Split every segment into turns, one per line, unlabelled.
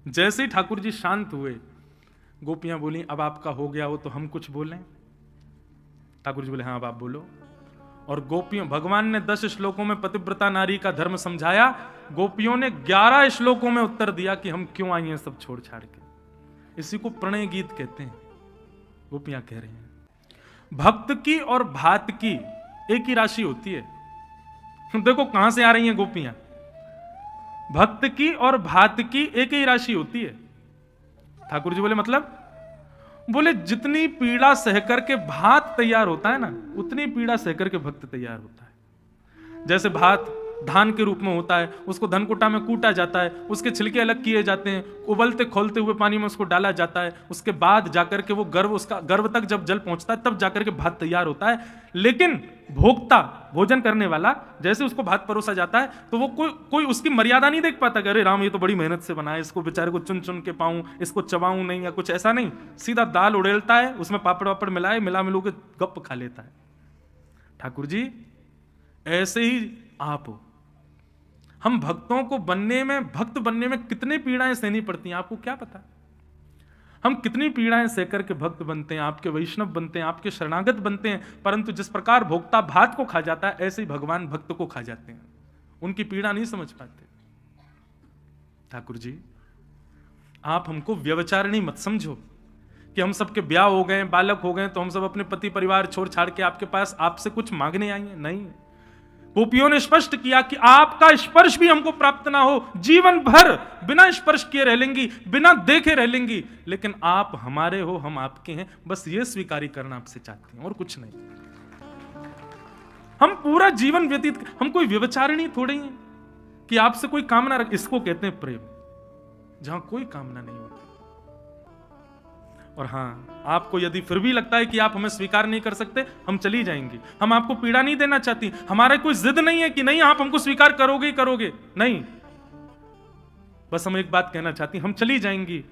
जैसे ही ठाकुर जी शांत हुए, गोपियां बोली अब आपका हो गया हो तो हम कुछ बोलें। ठाकुर जी बोले हाँ अब आप बोलो। और गोपियों, भगवान ने 10 श्लोकों में पतिव्रता नारी का धर्म समझाया, गोपियों ने 11 श्लोकों में उत्तर दिया कि हम क्यों आई हैं सब छोड़ छाड़ के। इसी को प्रणय गीत कहते हैं। गोपियां कह रही हैं भक्त की और भात की एक ही राशि होती है। देखो कहां से आ रही हैं गोपियां। भक्त की और भात की एक ही राशि होती है। ठाकुर जी बोले मतलब? बोले जितनी पीड़ा सहकर के भात तैयार होता है ना, उतनी पीड़ा सहकर के भक्त तैयार होता है। जैसे भात धान के रूप में होता है, उसको धनकुटा में कूटा जाता है, उसके छिलके अलग किए जाते हैं, उबलते खोलते हुए पानी में उसको डाला जाता है, उसके बाद जाकर के वो गर्भ, उसका गर्भ तक जब जल पहुंचता है तब जाकर के भात तैयार होता है। लेकिन भोक्ता, भोजन करने वाला, जैसे उसको भात परोसा जाता है तो वो कोई उसकी मर्यादा नहीं देख पाता कि अरे राम ये तो बड़ी मेहनत से बना है, इसको बेचारे को चुन चुन के पाऊं, इसको चबाऊं नहीं, या कुछ ऐसा नहीं। सीधा दाल उड़ेलता है, उसमें पापड़ वापड़ मिलाए, मिलू के गप खा लेता है। ठाकुर जी ऐसे ही आप हो। हम भक्तों को बनने में, भक्त बनने में कितनी पीड़ाएं सहनी पड़ती हैं आपको क्या पता। हम कितनी पीड़ाएं सहकर के भक्त बनते हैं, आपके वैष्णव बनते हैं, आपके शरणागत बनते हैं, परंतु जिस प्रकार भोक्ता भात को खा जाता है ऐसे ही भगवान भक्त को खा जाते हैं। उनकी पीड़ा नहीं समझ पाते। ठाकुर जी आप हमको व्यभिचारिणी मत समझो कि हम सबके ब्याह हो गए, बालक हो गए तो हम सब अपने पति परिवार छोड़ छाड़ के आपके पास आपसे कुछ मांगने आई हैं। नहीं, गोपियों ने स्पष्ट किया कि आपका स्पर्श भी हमको प्राप्त ना हो, जीवन भर बिना स्पर्श किए रह लेंगी, बिना देखे रह लेंगी, लेकिन आप हमारे हो, हम आपके हैं, बस ये स्वीकारी करना आपसे चाहते हैं और कुछ नहीं। हम पूरा जीवन व्यतीत, हम कोई व्यभिचारिणी थोड़े हैं कि आपसे कोई कामना रख। इसको कहते हैं प्रेम, जहां कोई कामना नहीं होती। और हां, आपको यदि फिर भी लगता है कि आप हमें स्वीकार नहीं कर सकते, हम चली जाएंगे। हम आपको पीड़ा नहीं देना चाहती, हमारा कोई जिद नहीं है कि नहीं आप हमको स्वीकार करोगे ही करोगे, नहीं। बस हम एक बात कहना चाहती, हम चली जाएंगी,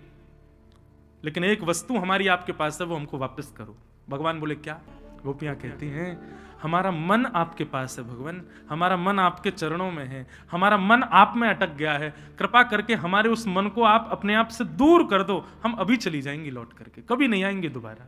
लेकिन एक वस्तु हमारी आपके पास है, वो हमको वापस करो। भगवान बोले क्या? गोपियां कहती हैं हमारा मन आपके पास है भगवान, हमारा मन आपके चरणों में है, हमारा मन आप में अटक गया है, कृपा करके हमारे उस मन को आप अपने आप से दूर कर दो, हम अभी चली जाएंगी लौट करके, कभी नहीं आएंगे दोबारा।